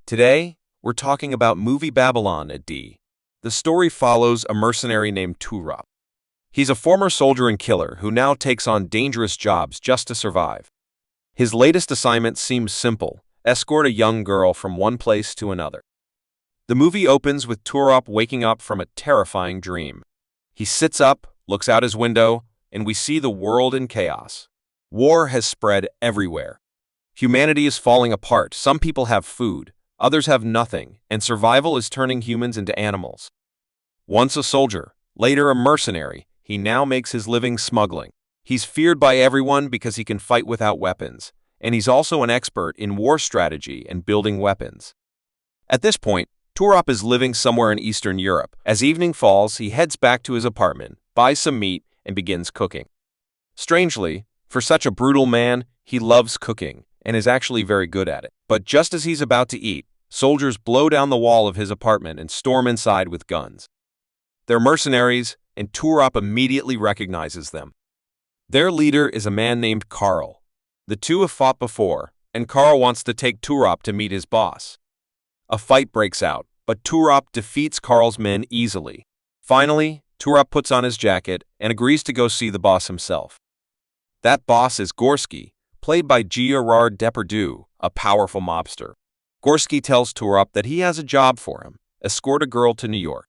Today, we're talking about movie Babylon A.D. The story follows a mercenary named Toorop. He's a former soldier and killer who now takes on dangerous jobs just to survive. His latest assignment seems simple: escort a young girl from one place to another. The movie opens with Toorop waking up from a terrifying dream. He sits up, looks out his window, and we see the world in chaos. War has spread everywhere. Humanity is falling apart. Some people have food, others have nothing, and survival is turning humans into animals. Once a soldier, later a mercenary, he now makes his living smuggling. He's feared by everyone because he can fight without weapons, and he's also an expert in war strategy and building weapons. At this point, Toorop is living somewhere in Eastern Europe. As evening falls, he heads back to his apartment, buys some meat, and begins cooking. Strangely, for such a brutal man, he loves cooking and is actually very good at it. But just as he's about to eat, soldiers blow down the wall of his apartment and storm inside with guns. They're mercenaries, and Toorop immediately recognizes them. Their leader is a man named Carl. The two have fought before, and Carl wants to take Toorop to meet his boss. A fight breaks out, but Toorop defeats Carl's men easily. Finally, Toorop puts on his jacket and agrees to go see the boss himself. That boss is Grosky, played by Yeoh, a powerful mobster. Grosky tells Toorop that he has a job for him: escort a girl to New York.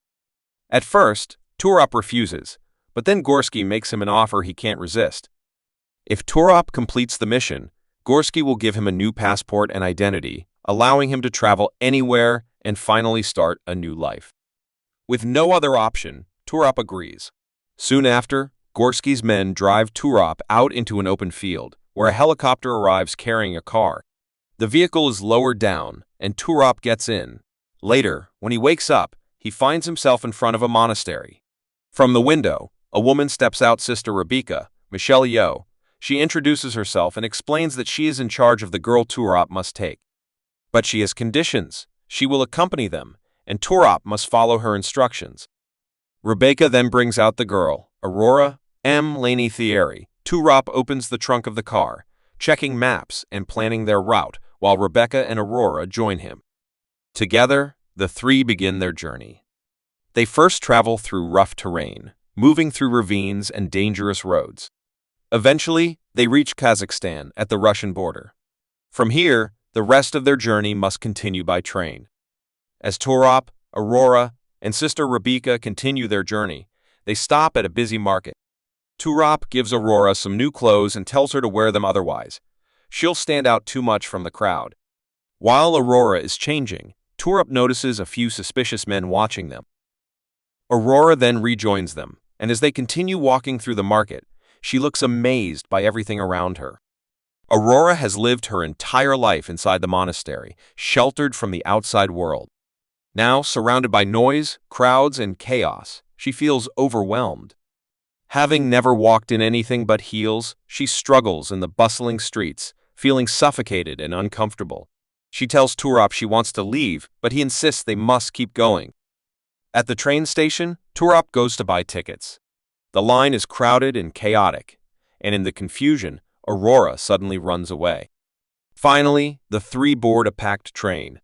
At first, Toorop refuses, but then Grosky makes him an offer he can't resist. If Toorop completes the mission, Grosky will give him a new passport and identity, allowing him to travel anywhere and finally start a new life. With no other option, Toorop agrees. Soon after, Grosky's men drive Toorop out into an open field, where a helicopter arrives carrying a car. The vehicle is lowered down, and Toorop gets in. Later, when he wakes up, he finds himself in front of a monastery. From the window, a woman steps out. Sister Rebecca, Yeoh. She introduces herself and explains that she is in charge of the girl Toorop must take. But she has conditions. She will accompany them, and Toorop must follow her instructions. Rebecca then brings out the girl, Aurora, Mélanie Thierry. Toorop opens the trunk of the car, checking maps and planning their route, while Rebecca and Aurora join him. Together, the three begin their journey. They first travel through rough terrain, moving through ravines and dangerous roads. Eventually, they reach Kazakhstan at the Russian border. From here, the rest of their journey must continue by train. As Toorop, Aurora, and Sister Rebecca continue their journey, they stop at a busy market. Toorop gives Aurora some new clothes and tells her to wear them, otherwise she'll stand out too much from the crowd. While Aurora is changing, Toorop notices a few suspicious men watching them. Aurora then rejoins them, and as they continue walking through the market, she looks amazed by everything around her. Aurora has lived her entire life inside the monastery, sheltered from the outside world. Now, surrounded by noise, crowds, and chaos, she feels overwhelmed. Having never walked in anything but heels, she struggles in the bustling streets, feeling suffocated and uncomfortable. She tells Toorop she wants to leave, but he insists they must keep going. At the train station, Toorop goes to buy tickets. The line is crowded and chaotic, and in the confusion, Aurora suddenly runs away. Finally, the three board a packed train.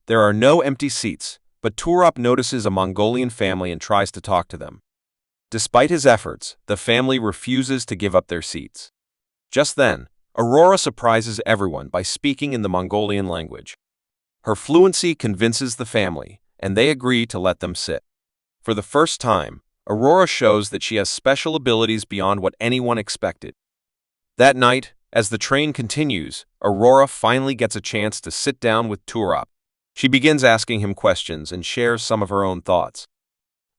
There are no empty seats, but Toorop notices a Mongolian family and tries to talk to them. Despite his efforts, the family refuses to give up their seats. Just then, Aurora surprises everyone by speaking in the Mongolian language. Her fluency convinces the family, and they agree to let them sit. For the first time, Aurora shows that she has special abilities beyond what anyone expected. That night, as the train continues, Aurora finally gets a chance to sit down with Toorop. She begins asking him questions and shares some of her own thoughts.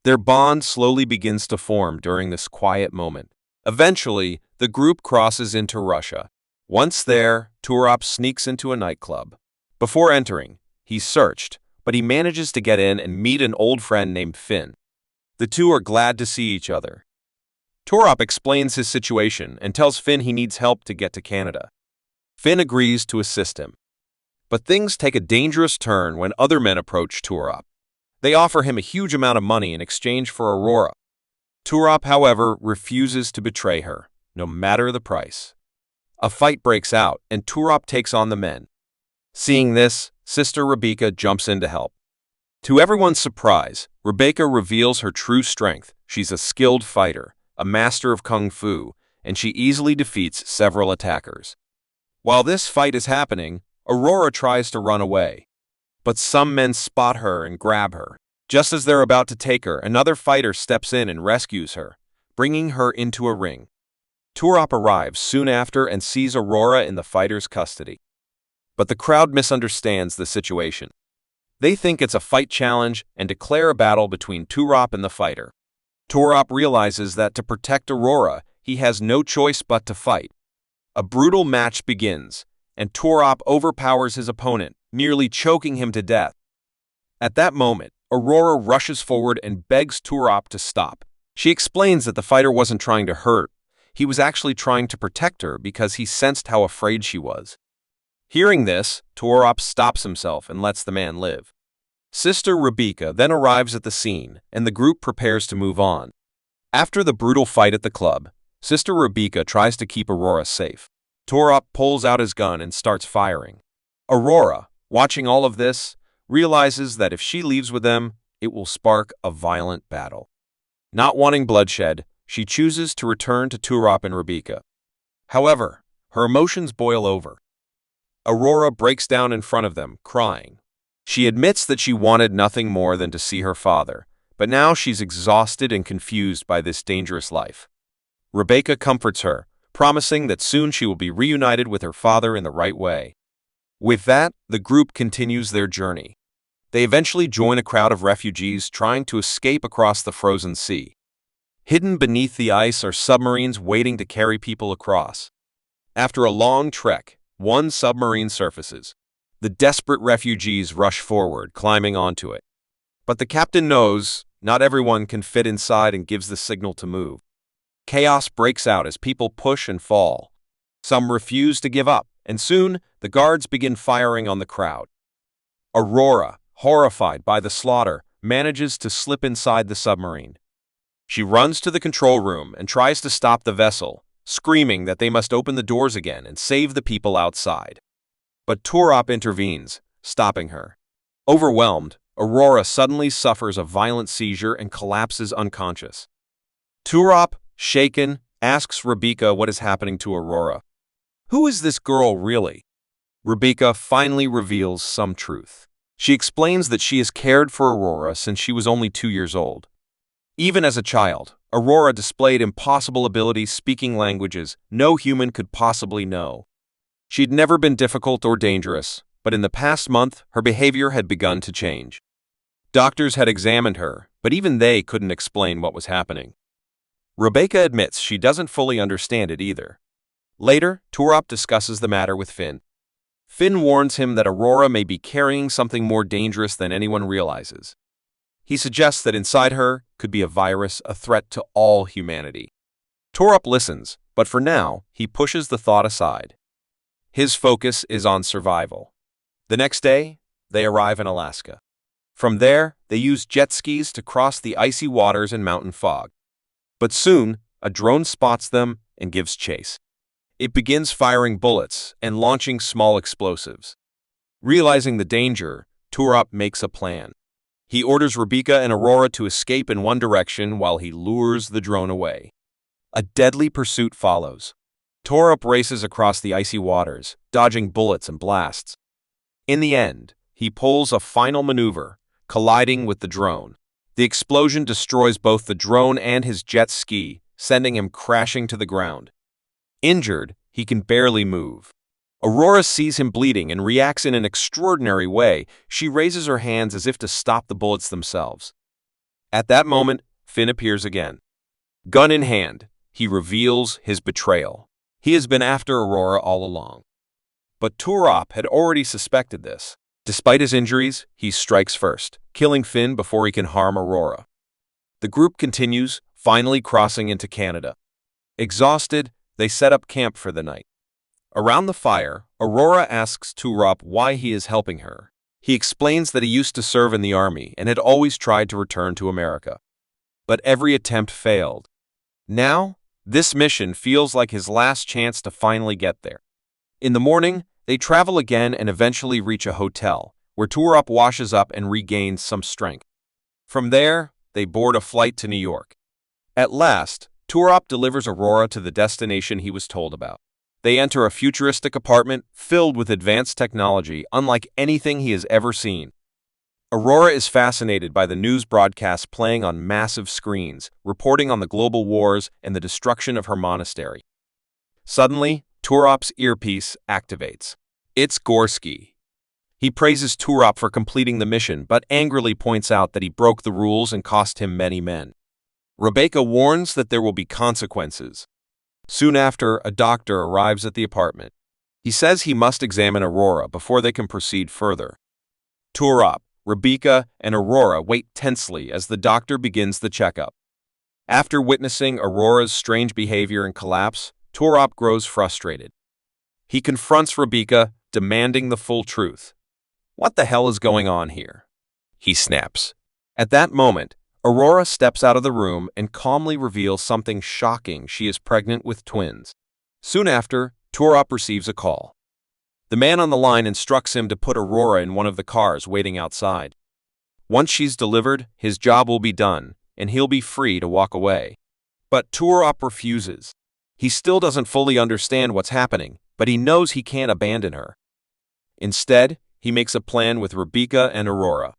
Their bond slowly begins to form during this quiet moment. Eventually, the group crosses into Russia. Once there, Toorop sneaks into a nightclub. Before entering, he's searched, but he manages to get in and meet an old friend named Finn. The two are glad to see each other. Toorop explains his situation and tells Finn he needs help to get to Canada. Finn agrees to assist him. But things take a dangerous turn when other men approach Toorop. They offer him a huge amount of money in exchange for Aurora. Toorop, however, refuses to betray her, no matter the price. A fight breaks out, and Toorop takes on the men. Seeing this, Sister Rebecca jumps in to help. To everyone's surprise, Rebecca reveals her true strength. She's a skilled fighter, a master of kung fu, and she easily defeats several attackers. While this fight is happening, Aurora tries to run away. But some men spot her and grab her. Just as they're about to take her, another fighter steps in and rescues her, bringing her into a ring. Toorop arrives soon after and sees Aurora in the fighter's custody. But the crowd misunderstands the situation. They think it's a fight challenge and declare a battle between Toorop and the fighter. Toorop realizes that to protect Aurora, he has no choice but to fight. A brutal match begins, and Toorop overpowers his opponent, nearly choking him to death. At that moment, Aurora rushes forward and begs Toorop to stop. She explains that the fighter wasn't trying to hurt. He was actually trying to protect her because he sensed how afraid she was. Hearing this, Toorop stops himself and lets the man live. Sister Rebecca then arrives at the scene, and the group prepares to move on. After the brutal fight at the club, Sister Rebecca tries to keep Aurora safe. Toorop pulls out his gun and starts firing. Aurora, watching all of this, realizes that if she leaves with them, it will spark a violent battle. Not wanting bloodshed, she chooses to return to Toorop and Rebecca. However, her emotions boil over. Aurora breaks down in front of them, crying. She admits that she wanted nothing more than to see her father, but now she's exhausted and confused by this dangerous life. Rebecca comforts her, promising that soon she will be reunited with her father in the right way. With that, the group continues their journey. They eventually join a crowd of refugees trying to escape across the frozen sea. Hidden beneath the ice are submarines waiting to carry people across. After a long trek, one submarine surfaces. The desperate refugees rush forward, climbing onto it. But the captain knows not everyone can fit inside and gives the signal to move. Chaos breaks out as people push and fall. Some refuse to give up, and soon the guards begin firing on the crowd. Aurora, horrified by the slaughter, manages to slip inside the submarine. She runs to the control room and tries to stop the vessel, screaming that they must open the doors again and save the people outside. But Toorop intervenes, stopping her. Overwhelmed, Aurora suddenly suffers a violent seizure and collapses unconscious. Toorop, shaken, asks Rebecca what is happening to Aurora. Who is this girl really? Rebecca finally reveals some truth. She explains that she has cared for Aurora since she was only 2 years old. Even as a child, Aurora displayed impossible abilities speaking languages no human could possibly know. She'd never been difficult or dangerous, but in the past month, her behavior had begun to change. Doctors had examined her, but even they couldn't explain what was happening. Rebecca admits she doesn't fully understand it either. Later, Toorop discusses the matter with Finn. Finn warns him that Aurora may be carrying something more dangerous than anyone realizes. He suggests that inside her could be a virus, a threat to all humanity. Toorop listens, but for now, he pushes the thought aside. His focus is on survival. The next day, they arrive in Alaska. From there, they use jet skis to cross the icy waters and mountain fog. But soon, a drone spots them and gives chase. It begins firing bullets and launching small explosives. Realizing the danger, Toorop makes a plan. He orders Rebecca and Aurora to escape in one direction while he lures the drone away. A deadly pursuit follows. Toorop races across the icy waters, dodging bullets and blasts. In the end, he pulls a final maneuver, colliding with the drone. The explosion destroys both the drone and his jet ski, sending him crashing to the ground. Injured, he can barely move. Aurora sees him bleeding and reacts in an extraordinary way. She raises her hands as if to stop the bullets themselves. At that moment, Finn appears again. Gun in hand, he reveals his betrayal. He has been after Aurora all along. But Toorop had already suspected this. Despite his injuries, he strikes first, killing Finn before he can harm Aurora. The group continues, finally crossing into Canada. Exhausted, they set up camp for the night. Around the fire, Aurora asks Toorop why he is helping her. He explains that he used to serve in the army and had always tried to return to America. But every attempt failed. Now, this mission feels like his last chance to finally get there. In the morning, They travel again and eventually reach a hotel, where Toorop washes up and regains some strength. From there, they board a flight to New York. At last, Toorop delivers Aurora to the destination he was told about. They enter a futuristic apartment filled with advanced technology unlike anything he has ever seen. Aurora is fascinated by the news broadcasts playing on massive screens, reporting on the global wars and the destruction of her monastery. Suddenly, Toorop's earpiece activates. It's Grosky. He praises Toorop for completing the mission, but angrily points out that he broke the rules and cost him many men. Rebecca warns that there will be consequences. Soon after, a doctor arrives at the apartment. He says he must examine Aurora before they can proceed further. Toorop, Rebecca, and Aurora wait tensely as the doctor begins the checkup. After witnessing Aurora's strange behavior and collapse, Toorop grows frustrated. He confronts Rebecca, demanding the full truth. "What the hell is going on here?" he snaps. At that moment, Aurora steps out of the room and calmly reveals something shocking: she is pregnant with twins. Soon after, Toorop receives a call. The man on the line instructs him to put Aurora in one of the cars waiting outside. Once she's delivered, his job will be done, and he'll be free to walk away. But Toorop refuses. He still doesn't fully understand what's happening, but he knows he can't abandon her. Instead, he makes a plan with Rebecca and Aurora.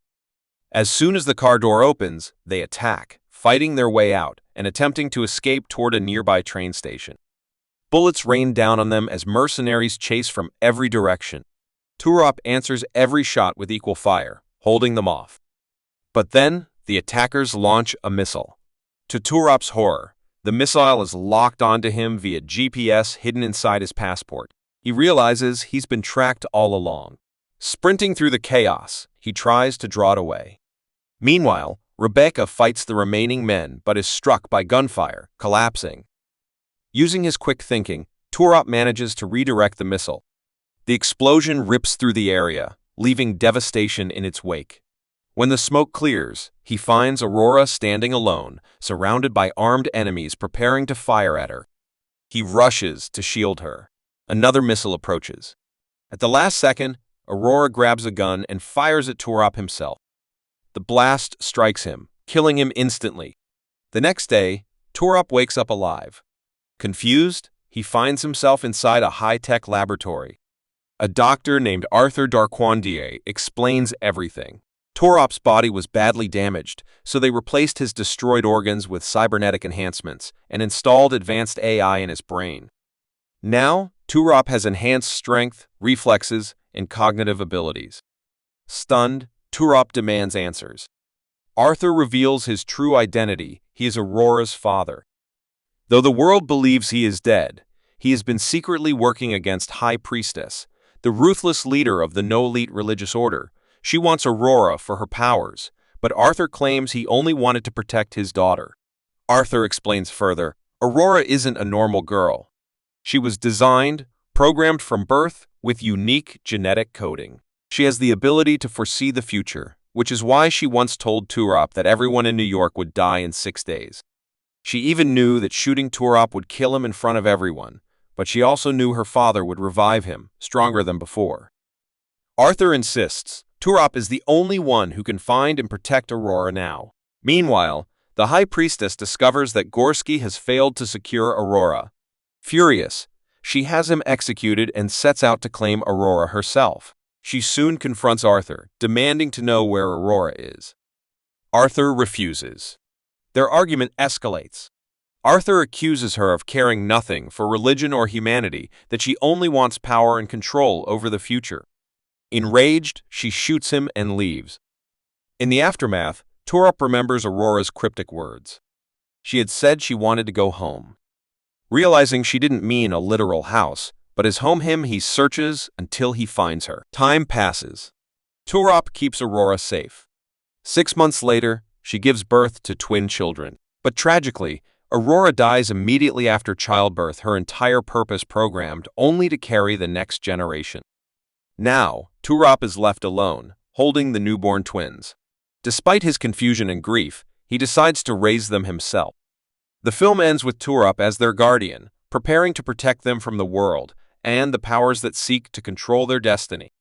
As soon as the car door opens, they attack, fighting their way out and attempting to escape toward a nearby train station. Bullets rain down on them as mercenaries chase from every direction. Toorop answers every shot with equal fire, holding them off. But then, the attackers launch a missile. To Toorop's horror, the missile is locked onto him via GPS hidden inside his passport. He realizes he's been tracked all along. Sprinting through the chaos, he tries to draw it away. Meanwhile, Rebecca fights the remaining men but is struck by gunfire, collapsing. Using his quick thinking, Toorop manages to redirect the missile. The explosion rips through the area, leaving devastation in its wake. When the smoke clears, he finds Aurora standing alone, surrounded by armed enemies preparing to fire at her. He rushes to shield her. Another missile approaches. At the last second, Aurora grabs a gun and fires at Toorop himself. The blast strikes him, killing him instantly. The next day, Toorop wakes up alive. Confused, he finds himself inside a high-tech laboratory. A doctor named Arthur Darquandier explains everything. Toorop's body was badly damaged, so they replaced his destroyed organs with cybernetic enhancements and installed advanced AI in his brain. Now, Toorop has enhanced strength, reflexes, and cognitive abilities. Stunned, Toorop demands answers. Arthur reveals his true identity: he is Aurora's father. Though the world believes he is dead, he has been secretly working against High Priestess, the ruthless leader of the No-Elite religious order. She wants Aurora for her powers, but Arthur claims he only wanted to protect his daughter. Arthur explains further, Aurora isn't a normal girl. She was designed, programmed from birth, with unique genetic coding. She has the ability to foresee the future, which is why she once told Toorop that everyone in New York would die in 6 days. She even knew that shooting Toorop would kill him in front of everyone, but she also knew her father would revive him, stronger than before. Arthur insists Toorop is the only one who can find and protect Aurora now. Meanwhile, the High Priestess discovers that Grosky has failed to secure Aurora. Furious, she has him executed and sets out to claim Aurora herself. She soon confronts Arthur, demanding to know where Aurora is. Arthur refuses. Their argument escalates. Arthur accuses her of caring nothing for religion or humanity, that she only wants power and control over the future. Enraged, she shoots him and leaves. In the aftermath, Toorop remembers Aurora's cryptic words. She had said she wanted to go home. Realizing she didn't mean a literal house, but his home, he searches until he finds her. Time passes. Toorop keeps Aurora safe. 6 months later, she gives birth to twin children. But tragically, Aurora dies immediately after childbirth, her entire purpose programmed only to carry the next generation. Now, Toorop is left alone, holding the newborn twins. Despite his confusion and grief, he decides to raise them himself. The film ends with Toorop as their guardian, preparing to protect them from the world, and the powers that seek to control their destiny.